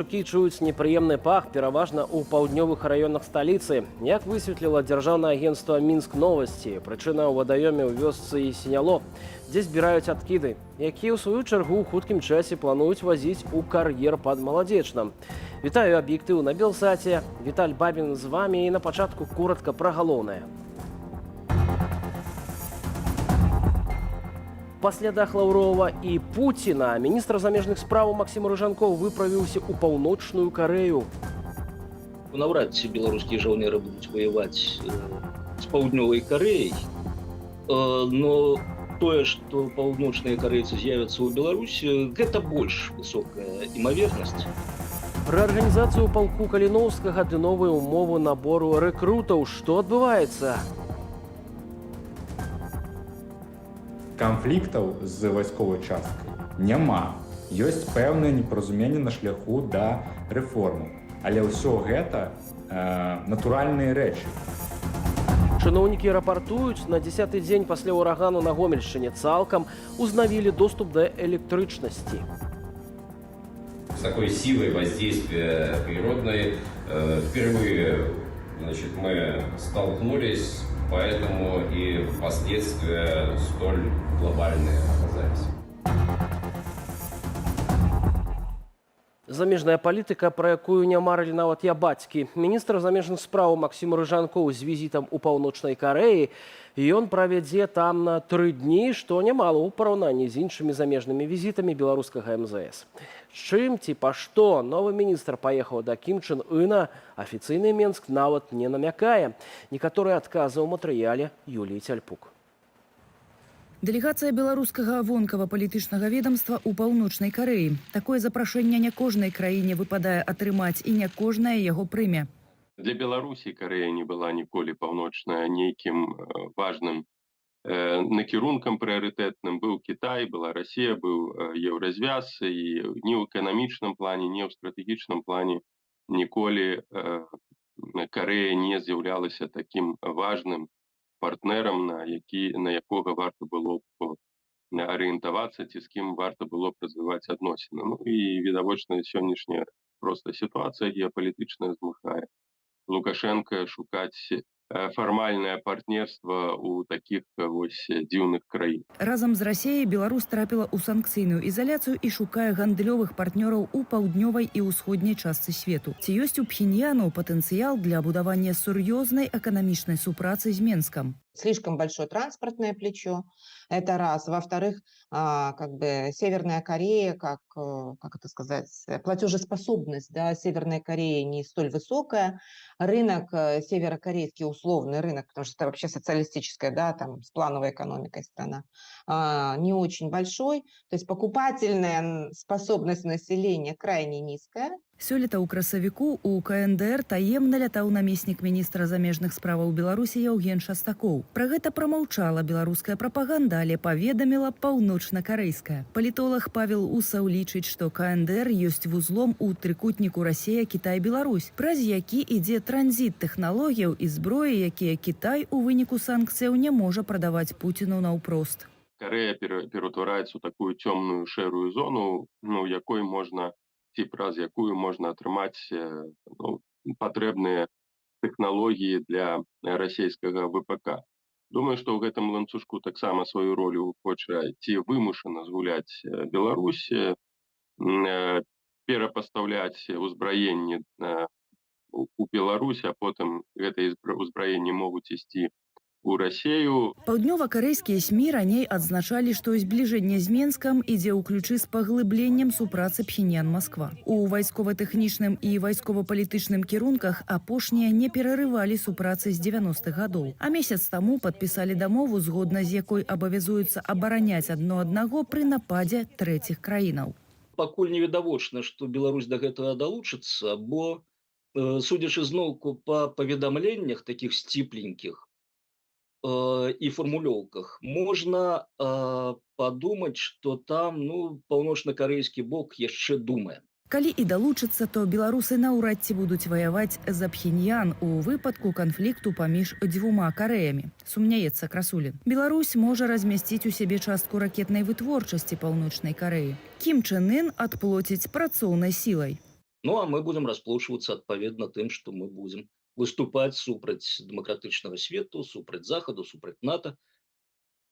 Жукі чуюць непрыемны пах пераважна ў паўднёвых раёнах сталіцы. Як высветліла дзяржаўнае агенцтва Мінск новасці, прычына ў вадаёме ў вёсцы і Сіняло, дзе збіраюць адкіды, якія ў сваю чаргу ў хуткім часе плануюць вазіць у кар'ер пад Маладзечным. Вітаю аб'ектыў на Белсаце. Віталь Бабін з вамі і на пачатку коротка пра галоўнае. Пасля дах Лаўрова і Пуціна міністр замежных спраў Максім Рыжанкоў выправіўся ў Паўночную Карэю. Наўрад ці беларускія жаўнеры будуць ваяваць з паўднёвай Карэяй, но тое, што паўночныя карэйцы з'явяцца ў Беларусі, гэта больш высокая імавернасць. Рэарганізацыю палку Каліноўскага ды новыя ўмовы набору рэкрутаў. Што адбываецца? Канфліктаў з вайсковай часткай няма. Ёсць пэўнае непаразуменне на шляху да рэформы. Але ўсё гэта натуральныя рэчы. Чыноўнікі рапартуюць, на 10-й дзень пасля ўрагану на Гомельшчыне цалкам узнавілі доступ да электрычнасці. С такой силой воздействия природной впервые мы столкнулись, поэтому и последствия столь глобальные оказались. Замежная палітыка, пра якую не марылі нават я бацькі. Міністр замежных спраў Максім Рыжанкоў з візітам у Паўночнай Карэі. Ён правядзе там на 3 дні, што нямала ў параўнанні з іншымі замежнымі візітамі беларускага МЗС. З чым ці па што новы міністр паехаў да Кім Чен Ына, афіцыйны Менск нават не намякае. Некаторыя адказы ў матэрыяле Юліі Цяльпук. Дэлегацыя беларускага вонкава-палітычнага ведомства ў Паўночнай Карэі. Такое запрашэнне не кожнай краіне выпадае атрымаць і не кожная яго прыме. Для Беларусі Карэя не была ніколі паўночная нейкім важным накірункам прыярытэтным. Быў Кітай, была Расія, быў еўразвяз, і ні ў эканамічным плане, ні ў стратэгічным плане ніколі Карэя не з'яўлялася такім важным партнерам, на якога варта было арыентавацца, ці з кім варта было б развіваць адносіны. Ну і відавочна сённяшняя проста сітуацыя геапалітычная змушае Лукашенко шукаць фармальнае партнерства ў такіх вось дзіўных краін. Разам з Расіяй Беларусь трапіла ў санкцыйную ізаляцыю і шукае гандлёвых партнёраў у паўднёвай і ўсходняй частцы свету. Ці ёсць у Пхеньяну патэнцыял для будавання сур'ёзнай эканамічнай супрацы з Менскам? Слишком большое транспортное плечо, это раз. Во-вторых, Северная Корея, платежеспособность, да, Северной Кореи не столь высокая. Рынок, северокорейский условный рынок, потому что это вообще социалистическая, да, там, с плановой экономикой страна, не очень большой. То есть покупательная способность населения крайне низкая. Сёлета ў красавіку у КНДР таемна лятаў намеснік міністра замежных справаў Беларусі Яўген Шастакоў. Пра гэта прамаўчала беларуская прапаганда, але паведаміла паўночна-карэйская. Палітолог Павел Усаў лічыць, што КНДР ёсць вузлом у трыкутніку Расія, Кітай, Беларусь, праз які ідзе транзіт тэхналогіяў і зброі, якія Кітай у выніку санкцыяў не можа прадаваць Пуціну наўпрост. Карэя ператвараецца ў такую цёмную шэрую зону, якой можна ці праз якую можна атрымаць патрэбныя тэхналогіі для расійскага ВПК. Думаю, што ў гэтым ланцужку таксама сваю ролю хоча ці вымушана згуляць Беларусь, перапастаўляць узбраенне у Беларусь, а потым гэтыя ўзбраенні могуць ісці у Расію. Паўднёва-карэйскія СМІ раней адзначалі, што збліжэнне з Менскам ідзе ў ключы з паглыбленнем супрацы Пхеньян-Масква. У вайскова-тэхнічным і вайскова-палітычным кірунках апошнія не перарывалі супрацы з 90-х гадоў. А месяц таму падпісалі дамову, згодна з якой абавязуюцца абараняць адно аднаго пры нападзе трэціх краінаў. Пакуль невідавочна, што Беларусь да гэтага далучыцца, бо, судзячы зноўку па паведамленнях такіх сціпленькіх, і фармулёўках, можна падумаць, што там паўночна-карэйскі бок яшчэ думае. Калі і далучыцца, то беларусы наўрад ці будуць ваяваць за Пхеньян у выпадку канфлікту паміж дзвюма Карэямі, сумняецца Красулін. Беларусь можа размясціць у сябе частку ракетнай вытворчасці Паўночнай Карэі. Кім Чен Ын адплоціць працоўнай сілай. Ну, а мы будем расплошвацца адпаведна тым, што мы будзем выступаць супраць дэмакратычнага свету, супраць захаду, супраць НАТО,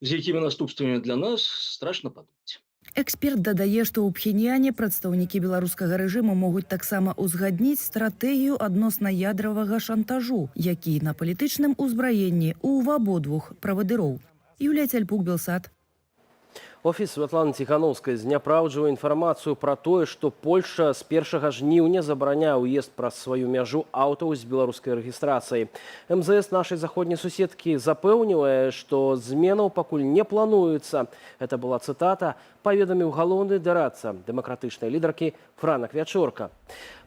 з якімі наступствамі для нас страшна падумаць. Эксперт дадае, што ў Пхеньяне прадстаўнікі беларускага рэжыму могуць таксама ўзгадніць стратэгію адносна ядравага шантажу, які на палітычным узбраенні ў абодвух правадыроў. Юлія Цяльпук, Белсат. Офіс Святланы Ціхановскай зняпраўджвае інфармацыю пра тое, што Польша з 1 жніўня забараняе ўезд праз сваю мяжу аўтаў з беларускай рэгістрацыяй. МЗС нашай заходняй суседкі запэўнівае, што зменаў пакуль не плануецца. Это была цытата, паведаміў галоўны дарадца дэмакратычнай лідаркі Франак Вячорка.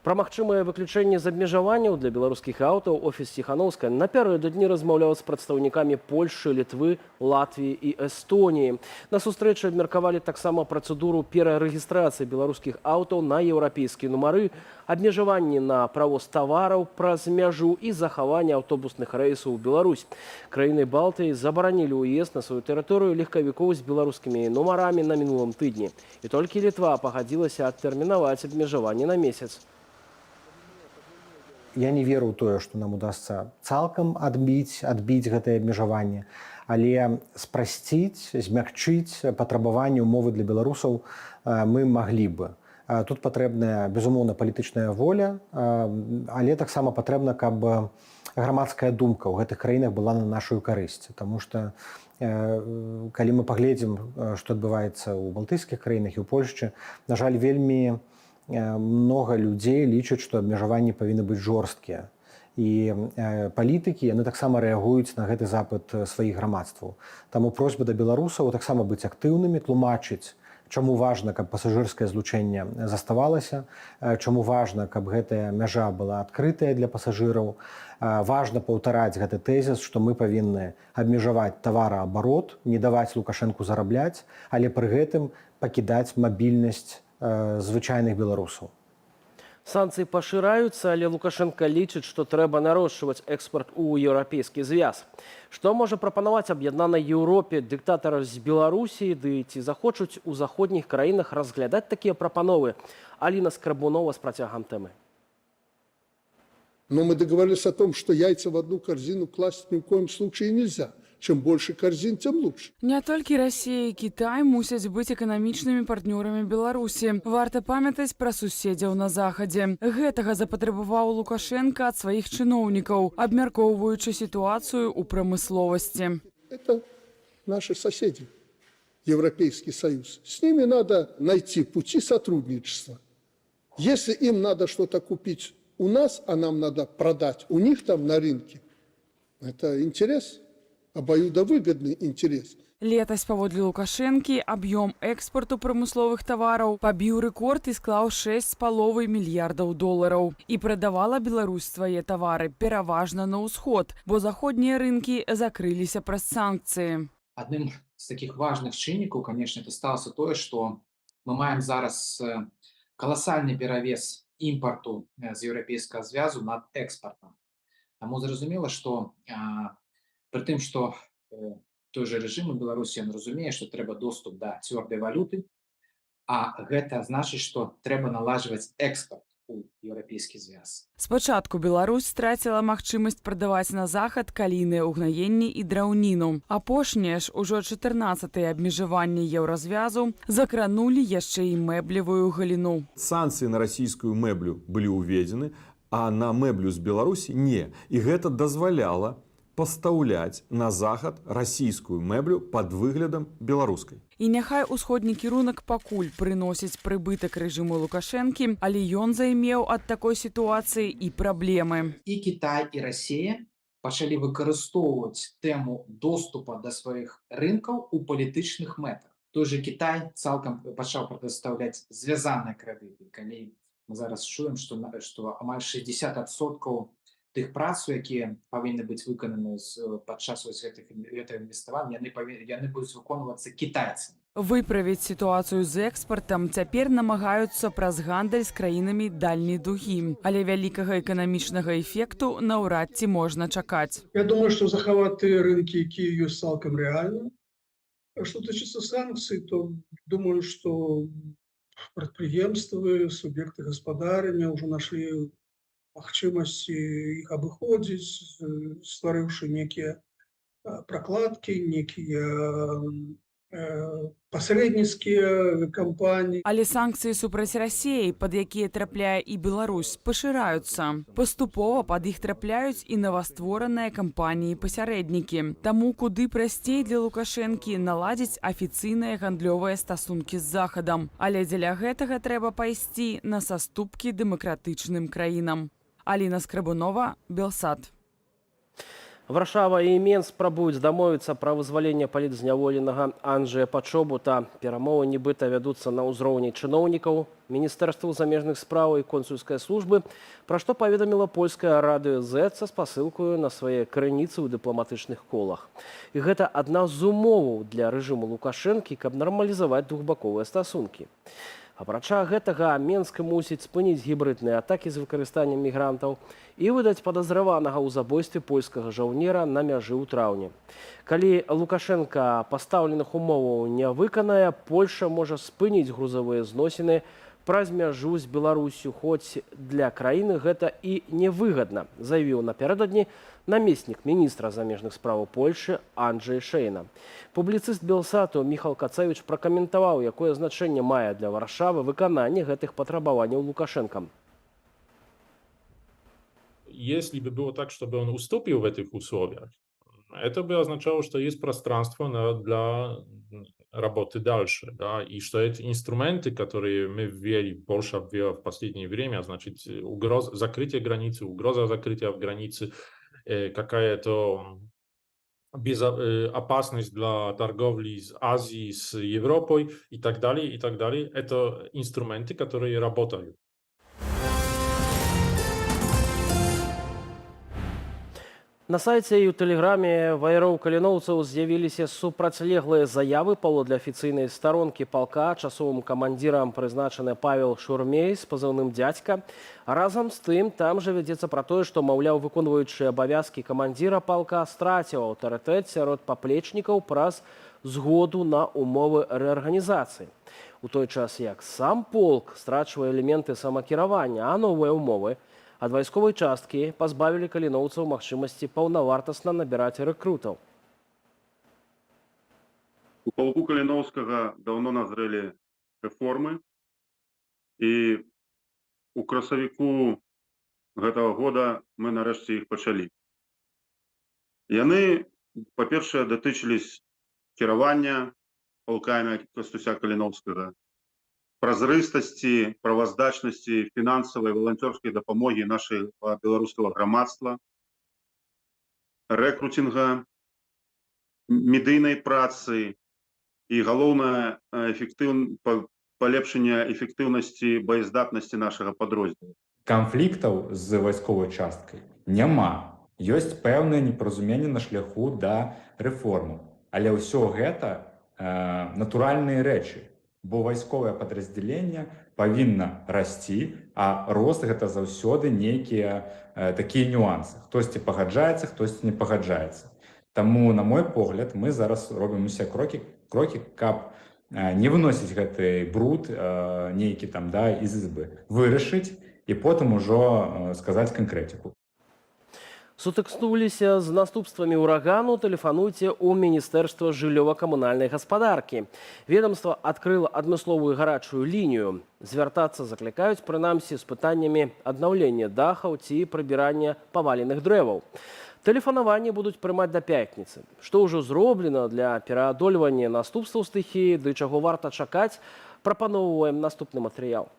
Пра магчымае выключэнне з абмежаванняў для беларускіх аўтаў офіс Ціхановскай напярэдадні размаўляў з прадстаўнікамі Польшы, Літвы, Латвіі і Эстоніі. На сустрэчы абмеркавалі таксама працэдуру перарэгістрацыі беларускіх аўтаў на еўрапейскія нумары, абмежаванні на правоз тавараў праз мяжу і захаванне аўтобусных рэйсаў у Беларусь. Краіны Балтыі забаранілі ўезд на сваю тэрыторыю легкавікоў з беларускімі нумарамі на мінулым тыдні. І толькі Літва пагадзілася адтэрмінаваць абмежаванне на месяц. Я не веру ў тое, што нам удасца цалкам адбіць гэтае абмежаванне, але спрасціць, змякчыць патрабаванні ўмовы для беларусаў мы маглі бы. Тут патрэбная, безумоўна, палітычная воля, але таксама патрэбна, каб грамадская думка ў гэтых краінах была на нашу карысць. Таму што калі мы паглядзім, што адбываецца ў балтыйскіх краінах і ў Польшчы, на жаль, вельмі много людзей лічаць, што абмежаванні павінны быць жорсткія. І палітыкі, яны таксама рэагуюць на гэты запыт сваіх грамадстваў. Таму просьба да беларусаў таксама быць актыўнымі, тлумачыць, чаму важна, каб пасажырскае злучэнне заставалася, чаму важна, каб гэтая мяжа была адкрытая для пасажыраў. Важна паўтараць гэты тэзіс, што мы павінны абмежаваць тавараабарот, не даваць Лукашэнку зарабляць, але пры гэтым пакідаць мабільнасць звычайных беларусаў. Санкцыі пашыраюцца, але Лукашенко лічыць, што трэба нарошчваць экспарт у еўрапейскі звяз. Што можа прапанаваць аб'яднанай Еўропе дыктатара з Беларусі, ды ці захочуць у заходніх краінах разглядаць такія прапановы? Аліна Скрабунова з працягам тэмы. Но мы договорились о том, что яйца в одну корзину класть ни в коем случае нельзя. Чем больше корзин, тем лучше. Не толькі Расія і Кітай мусяць быць эканамічнымі партнёрамі Беларусі. Варта памятаць пра суседзяў на захадзе. Гэтага запатрабаваў Лукашенко ад сваіх чыноўнікаў, абмяркоўваючы сітуацыю ў прамысловасці. Это наши соседи, Европейский Союз. С ними надо найти пути сотрудничества. Если им надо что-то купить у нас, а нам надо продать у них там на рынке, это интерес. Обоюдовыгодный интерес. Летась, паводле Лукашэнкі, аб'ём экспарту прамысловых тавараў пабіў рэкорд і склаў 6,5 мільярдаў долараў. І прадавала Беларусь свае тавары пераважна на ўсход, бо заходнія рынкі закрыліся праз санкцыі. Адным з такіх важных чыннікаў, конечно, это сталося тое, што мы маем зараз каласальны перавес імпарту з еўрапейскага звязу над экспартам. Таму зразумела, што при тым, што той же рэжым у Беларусі ён разумее, што трэба доступ да цвёрдай валюты, а гэта значыць, што трэба налажваць экспарт у еўрапейскі звяз. Спачатку Беларусь страціла магчымасць прадаваць на захад калійныя ўгнаенні і драўніну. Апошнія ж ужо 14-е абмежаванні еўразвязу закранулі яшчэ і мэблевую галіну. Санкцыі на расійскую мэблю былі ўведзены, а на мэблю з Беларусі не. І гэта дазваляла пастаўляць на захад расійскую мэблю пад выглядам беларускай. І няхай усходні кірунак пакуль прыносіць прыбытак рэжыму Лукашэнкі, але ён займеў ад такой сітуацыі і праблемы. І Кітай, і Расія пачалі выкарыстоўваць тэму доступа да сваіх рынкаў у палітычных мэтах. Той же Кітай цалкам пачаў прадастаўляць звязаныя крэдыты. Калі мы зараз чуем, што амаль 60% тых працаў, якія павінны быць выкананы падчас гэтага інвеставання, яны будуць выконвацца кітайцамі. Выправіць сітуацыю з экспартам цяпер намагаюцца праз гандаль з краінамі дальняй дугі. Але вялікага эканамічнага эфекту наўрад ці можна чакаць. Я думаю, што захаваць тыя рынкі, якія ёсць цалкам рэальна. А што тычыцца санкцый, то думаю, што прадпрыемствы, суб'екты гаспадарання ўжо нашлі магчымасці іх абыходзіць, стварыўшы некія прокладки, некие посредніцкія кампаніі. Але санкцыі супраць Расіі, пад якія трапляе і Беларусь, пашыраюцца. Паступова пад іх трапляюць і новаствораныя кампаніі-пасярэднікі. Таму куды прасцей для Лукашэнкі наладзіць афіцыйныя гандлёвыя стасункі з Захадам. Але дзеля гэтага трэба пайсці на саступкі дэмакратычным краінам. Аліна Скрыбунова, Белсат. Варшава і Менск спрабуюць дамовіцца пра вызваленне палітзняволенага Анджэя Пачобута. Перамовы нібыта вядуцца на ўзроўні чыноўнікаў Міністэрстваў замежных спраў і консульскай службы, пра што паведаміла польская радыё Z са спасылкаю на свае крыніцы ў дыпламатычных колах. І гэта адна з умоваў для рэжыму Лукашэнкі, каб нармалізаваць двухбаковыя стасункі. Апрача гэтага, Менск мусіць спыніць гібрыдныя атакі з выкарыстаннем мігрантаў і выдаць падазраванага ў забойстве польскага жаўнера на мяжы ў траўні. Калі Лукашенка пастаўленых умоваў не выканае, Польша можа спыніць грузавыя зносіны праз мяжу з Беларусю, хоць для краіны гэта і невыгадна, заявіў напярэдадні намеснік міністра замежных справаў Польшы Анджэй Шэйна. Публіцыст Белсату Міхал Кацэвіч пракаментаваў, якое значэнне мае для Варшавы выкананне гэтых патрабаванняў Лукашэнкам. Если бы было так, чтобы он уступил в этих условиях, это бы означало, что есть пространство для работы дальше, да, и что эти инструменты, которые мы ввели, Польша ввела в последнее время, значит, закрытие границы, угроза закрытия границы, какая-то опасность для торговли с Азией, с Европой и так далее, это инструменты, которые работают. На сайце і ў тэлеграме ваяроў каліноўцаў з'явіліся супрацьлеглыя заявы паводле афіцыйнай старонкі палка. Часовым камандзірам прызначаны Павел Шурмей з пазыўным «Дзядзька». Разам з тым, там жа вядзецца пра тое, што, маўляў, выконваючы абавязкі камандзіра палка страціў аўтарытэт сярод паплечнікаў праз згоду на умовы рэарганізацыі. У той час, як сам полк страчвае элементы самакіравання, а новыя умовы ад вайсковай часткі пазбавілі каліноўцаў магчымасці паўнавартасна набіраць рэкрутаў. У палку Каліноўскага даўно назрэлі рэформы, і у красавіку гэтага года мы нарэшце іх пачалі. Яны, па-першае, датычылись кіравання палкамі Кастуся Каліноўскага, празрыстасці, праваздачнасці, фінансавай, валанцёрскай дапамогі нашай беларускага грамадства, рэкруцінга, медыйнай працы і, галоўнае, палепшання эфектыўнасці баяздатнасці нашага падроздзела. Канфліктаў з вайсковай часткай няма. Ёсць пэўнае непаразуменне на шляху да рэформы. Але ўсё гэта натуральныя рэчы. Бо вайсковае падраздзяленне павінна расці, а рост гэта заўсёды нейкія такія нюансы. Хтосьці пагаджаецца, хтосьці не пагаджаецца. Таму, на мой погляд, мы зараз робім усе крокі, каб не выносіць гэты бруд нейкі там, да, из ізбы, вырашыць і потым ужо сказаць канкрэтыку. Сутыкнуліся з наступствамі ўрагану, тэлефануйце ў Міністэрства жыллёва-камунальнай гаспадаркі. Ведомства адкрыла адмысловую гарачую лінію. Звяртацца заклікаюць, прынамсі, з пытаннямі аднаўлення дахаў ці прыбірання паваленых дрэваў. Тэлефанаванні будуць прымаць да пятніцы. Што ўжо зроблена для пераадольвання наступстваў стыхіі, ды чаго варта чакаць, прапаноўваем наступны матэрыял.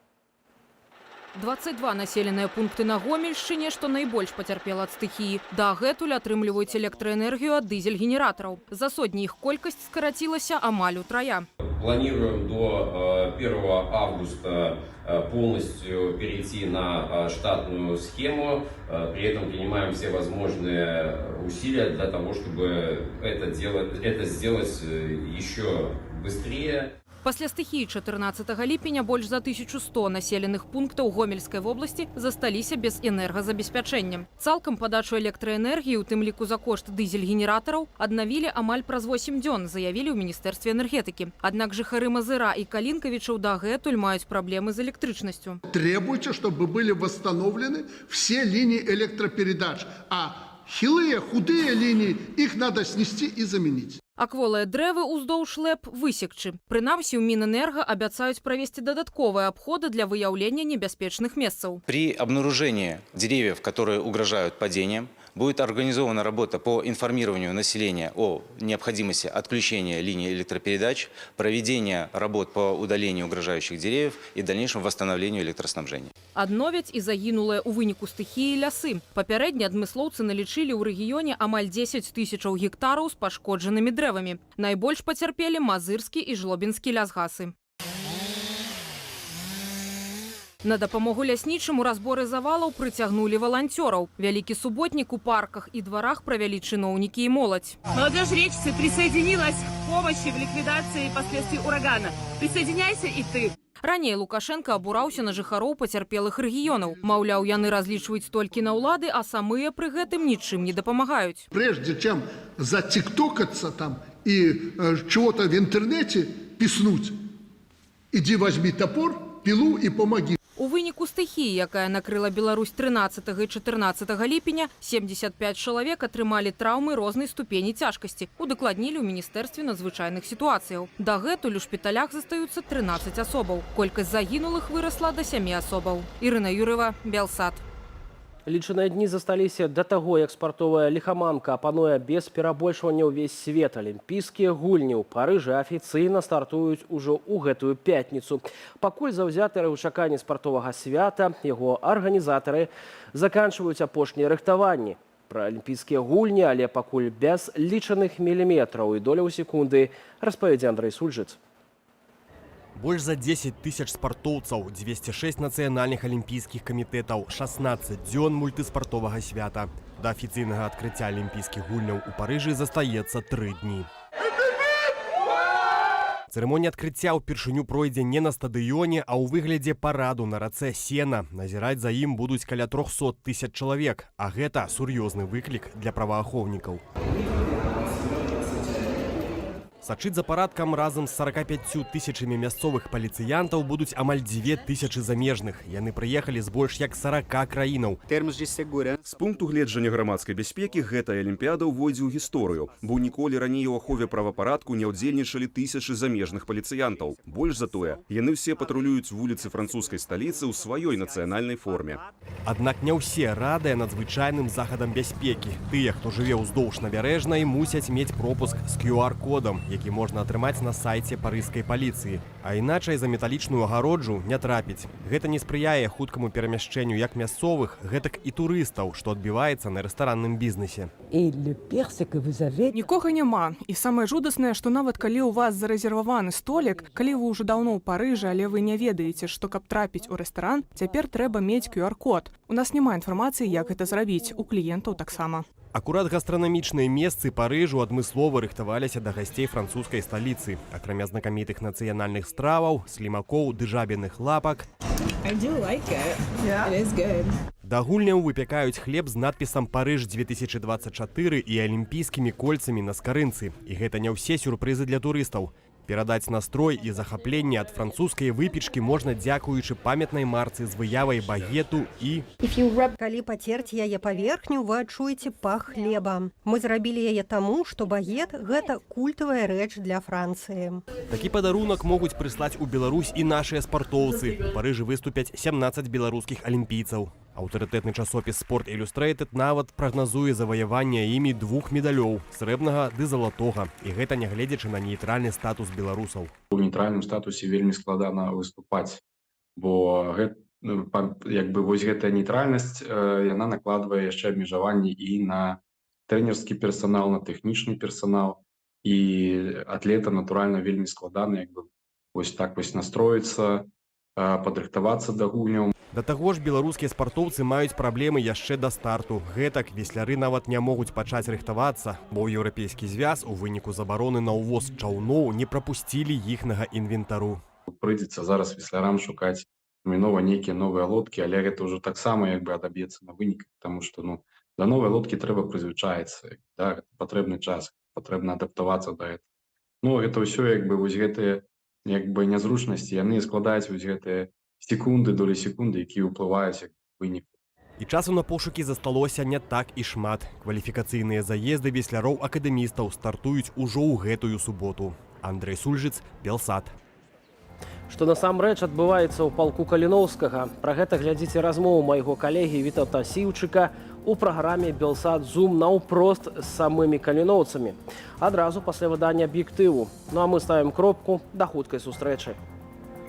22 населеныя пункты на Гомельшчыне, што найбольш пацярпела ад стыхіі. Дагэтуль атрымліваюць электраэнергію ад дызель-генератараў. За сотні іх колькасць скарацілася амаль утрая. Планируем до 1 августа полностью перейти на штатную схему. При этом принимаем все возможные усилия для того, чтобы это сделать еще быстрее. Пасля стыхіі 14 ліпеня больш за 1100 населеных пунктаў Гомельскай вобласці засталіся без энергазабеспячэння. Цалкам падачу электраэнергіі, у тым ліку за кошт дызель-генератараў, аднавілі амаль праз 8 дзён, заявілі ў Міністэрстве энергетыкі. Аднак жыхары Мазыра і Калінкавічаў дагэтуль маюць праблемы з электрычнасцю. Требуйте, чтобы были восстановлены все линии электропередач, а хилые, худые линии, их надо снести и заменить. А кволыя дрэвы ўздоўж ЛЭП высекчы. Прынамсі, у Мінэнерга абяцаюць правесці дадатковыя абходы для выяўлення небяспечных месцаў. При обнаружении деревьев, которые угрожают падением, будет организована работа по информированию населения о необходимости отключения линий электропередач, проведения работ по удалению угрожающих деревьев и дальнейшему восстановлению электроснабжения. Адновяць і загінулыя ў выніку стыхіі лясы. Папярэдне адмыслоўцы налічылі ў рэгіёне амаль 10 тысячаў гектараў з пашкоджанымі дрэвамі. Найбольш пацярпелі Мазырскі і Жлобінскі лясгасы. На дапамогу ляснічым у разборы завалаў прыцягнулі валанцёраў. Вялікі суботнік у парках і дварах правялі чыноўнікі і моладзь. Молодежь Речицы присоединилась к помощи в ликвидации последствий урагана. Присоединяйся и ты. Раней Лукашенко абураўся на жыхароў пацярпелых рэгіёнаў. Маўляў, яны разлічваюць толькі на ўлады, а самыя пры гэтым нічым не дапамагаюць. Прежде чем затиктокаться там и чего-то в интернете писнуть, иди возьми топор, пилу и помоги. У выніку стыхіі, якая накрыла Беларусь 13 і 14 ліпеня, 75 чалавек атрымалі траўмы рознай ступені цяжкасці. Удакладнілі ў Міністэрстве надзвычайных сітуацыяў. Дагэтуль у шпіталях застаюцца 13 асобаў. Колькасць загінулых вырасла да 7 асобаў. Ірына Юрыва, Белсат. Лічаныя дні засталіся да таго, як спартовая ліхаманка апануе без перабольшвання ўвесь свет. Алімпійскія гульні ў Парыжы афіцыйна стартуюць ужо ў гэтую пятніцу. Пакуль заўзятары ў чаканні спартовага свята, яго арганізатары заканчваюць апошнія рыхтаванні. Пра алімпійскія гульні, але пакуль без лічаных міліметраў і доляў секунды, распавядзе Андрэй Сульжыц. Больш за 10 тысяч спартоўцаў, 206 нацыянальных алімпійскіх камітэтаў, 16 дзён мультыспартовага свята. Да афіцыйнага адкрыцця алімпійскіх гульняў у Парыжы застаецца 3 дні. Цырымонія адкрыцця ўпершыню пройдзе не на стадыёне, а ў выглядзе параду на рацэ Сена. Назіраць за ім будуць каля 300 тысяч чалавек, а гэта сур'ёзны выклік для праваахоўнікаў. Сачыць за парадкам разам з 45 тысячамі мясцовых паліцыянтаў будуць амаль 2 тысячы замежных. Яны прыехалі з больш як 40 краінаў. З пункту гледжання грамадскай бяспекі гэтая алімпіяда ўвойдзе ў гісторыю, бо ніколі раней у ахове правапарадку не ўдзельнічалі тысячы замежных паліцыянтаў. Больш за тое, яны ўсе патрулююць вуліцы французскай сталіцы ў сваёй нацыянальнай форме. Аднак не ўсе радыя надзвычайным захадам бяспекі. Тыя, хто жыве ўздоўж набярэжнай, мусяць мець пропуск з QR-кодам, які можна атрымаць на сайце парыжскай паліцыі. А іначай за металічную агароджу не трапіць. Гэта не спрыяе хуткаму перамяшчэнню як мясцовых, гэтак і турыстаў, што адбіваецца на рэстаранным бізнесе. Нікога няма. І самае жудаснае, што нават калі ў вас зарэзерваваны столік, калі вы ўжо даўно ў Парыжы, але вы не ведаеце, што каб трапіць у рэстаран, цяпер трэба мець QR-код. У нас няма інфармацыі, як гэта зрабіць, у кліентаў таксама. Акурат гастранамічныя месцы Парыжу адмыслова рыхтаваліся да гасцей французскай сталіцы. Акрамя знакамітых нацыянальных страваў, слімакоў ды жабіных лапак. Да гульняў выпякаюць хлеб з надпісам «Парыж 2024» і алімпійскімі кольцамі на скарынцы. І гэта не ўсе сюрпрызы для турыстаў. Перадаць настрой і захапленне ад французскай выпечкі можна дзякуючы памятнай марцы з выявай багету і... Калі пацерць яе паверхню, вы адчуеце пах хлеба. Мы зрабілі яе таму, што багет – гэта культавая рэч для Францыі. Такі падарунак могуць прыслаць у Беларусь і нашыя спартоўцы. У Парыжы выступяць 17 беларускіх алімпійцаў. Аўтарытэтны часопіс «Спорт Ілюстрэйтед» нават прагназуе заваяванне імі 2 медалёў – срэбнага ды залатога. І гэта нягледзячы на нейтральны статус беларусаў. У нейтральным статусе вельмі складана выступаць, бо вось гэтая нейтральнасць яна накладвае яшчэ абмежаванні і на трэнерскі персанал, на тэхнічны персанал. І атлета, натуральна, вельмі складана вось так настроіцца, падрыхтавацца да гульняў. Да таго ж беларускія спартоўцы маюць праблемы яшчэ да старту. Гэтак весляры нават не могуць пачаць рыхтавацца, бо еўрапейскі звяз у выніку забароны на ўвоз чаўноў не прапусцілі іхнага інвентару. Прыйдзецца зараз веслярам шукаць термінова нейкія новыя лодкі, але гэта ўжо таксама як бы адаб'ецца на вынік, таму што да новай лодкі трэба прызвычаіцца, да, патрэбны час, патрэбна адаптавацца да гэта. Гэта ўсё як бы вось гэтыя як бы нязручнасці, яны складаюць вось гэтыя секунды, долі секунды, якія ўплываюць як вынік. І часу на пошукі засталося не так і шмат. Кваліфікацыйныя заезды весляроў-акадэмістаў стартуюць ужо ў гэтую суботу. Андрэй Сульжыц, Белсат. Што насамрэч адбываецца ў палку Каліноўскага. Пра гэта глядзіце размову майго калегі Вітаўта Сіўчыка у праграме «Белсат Зум» наўпрост з самымі каліноўцамі. Адразу пасля выдання аб'ектыву. А мы ставім кропку. Да хуткай сустрэчы.